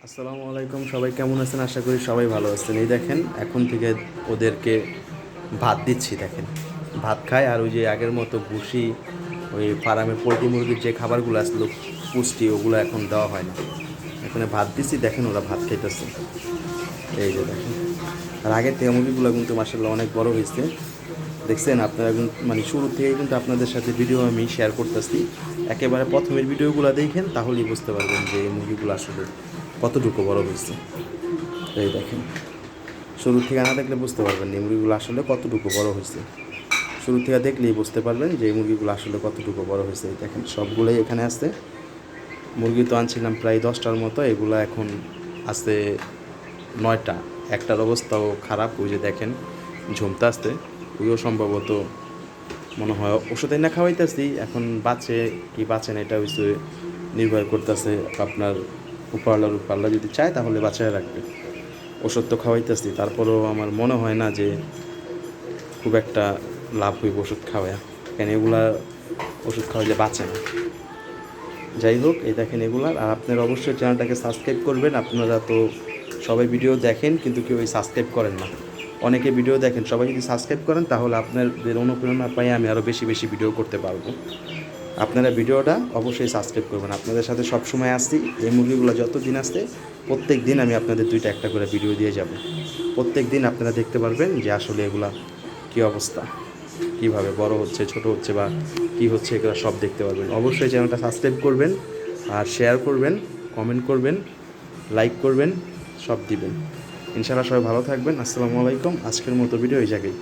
আসসালামু আলাইকুম, সবাই কেমন আছেন? আশা করি সবাই ভালো আছেন। এই দেখেন এখন থেকে ওদেরকে ভাত দিচ্ছি। দেখেন ভাত খায়, আর ওই যে আগের মতো ভুসি, ওই ফার্মের পোলট্রি মুরগির যে খাবারগুলো আসলো পুষ্টি, ওগুলো এখন দেওয়া হয় না। এখানে ভাত দিচ্ছি, দেখেন ওরা ভাত খাইতেছে। এই যে দেখেন, আর আগের থেকে মুরগিগুলো কিন্তু মাসাল্লাহ অনেক বড় হয়েছে। দেখছেন আপনারা মানে শুরু থেকেই কিন্তু আপনাদের সাথে ভিডিও আমি শেয়ার করতেছি। একেবারে প্রথমের ভিডিওগুলো দেখেন, তাহলেই বুঝতে পারবেন যে এই মুরগিগুলো আসলে কতটুকু বড় হয়েছে। এই দেখেন, শুরু থেকে না দেখলে বুঝতে পারবেন না এই মুরগিগুলো আসলে কতটুকু বড় হয়েছে। শুরু থেকে দেখলেই বুঝতে পারবেন যে এই মুরগিগুলো আসলে কতটুকু বড় হয়েছে। এই দেখেন সবগুলোই এখানে আছে। মুরগি তো আনছিলাম প্রায় 10টার মতো, এগুলো এখন আছে 9টা। একটার অবস্থাও খারাপ, ওই যে দেখেন ঝুমতে আসতে, ওইও সম্ভবত মনে হয় ওষুধে না খাওয়াইতেছি। এখন বাঁচে কি বাঁচে না এটা হচ্ছে নির্ভর করতেছে আপনার উপরওয়ালা যদি চায় তাহলে বাঁচায় রাখবে। ওষুধ তো খাওয়াইতেছি, তারপরেও আমার মনে হয় না যে খুব একটা লাভ হইব ওষুধ খাওয়ায়, কেন এগুলা ওষুধ খাওয়াইলে বাঁচে না। যাই হোক, এই দেখেন এগুলার। আর আপনারা অবশ্যই চ্যানেলটাকে সাবস্ক্রাইব করবেন। আপনারা তো সবাই ভিডিও দেখেন কিন্তু কেউ সাবস্ক্রাইব করেন না। অনেকে ভিডিও দেখেন, সবাই যদি সাবস্ক্রাইব করেন তাহলে আপনাদের অনুপ্রেরণা পাই আমি আরও বেশি বেশি ভিডিও করতে পারবো। আপনারা ভিডিওটা অবশ্যই সাবস্ক্রাইব করবেন। আপনাদের সাথে সবসময় আসছি। এই মুরগিগুলো যত দিন আসছে প্রত্যেক দিন আমি আপনাদের 2টা একটা করে ভিডিও দিয়ে যাব। প্রত্যেক দিন আপনারা দেখতে পারবেন যে আসলে এগুলা কী অবস্থা, কীভাবে বড় হচ্ছে, ছোট হচ্ছে বা কী হচ্ছে, এগুলো সব দেখতে পারবেন। অবশ্যই চ্যানেলটা সাবস্ক্রাইব করবেন, আর শেয়ার করবেন, কমেন্ট করবেন, লাইক করবেন, সব দিবেন। ইনশাআল্লাহ সবাই ভালো থাকবেন। আসসালামু আলাইকুম। আজকের মতো ভিডিও এই জায়গায়।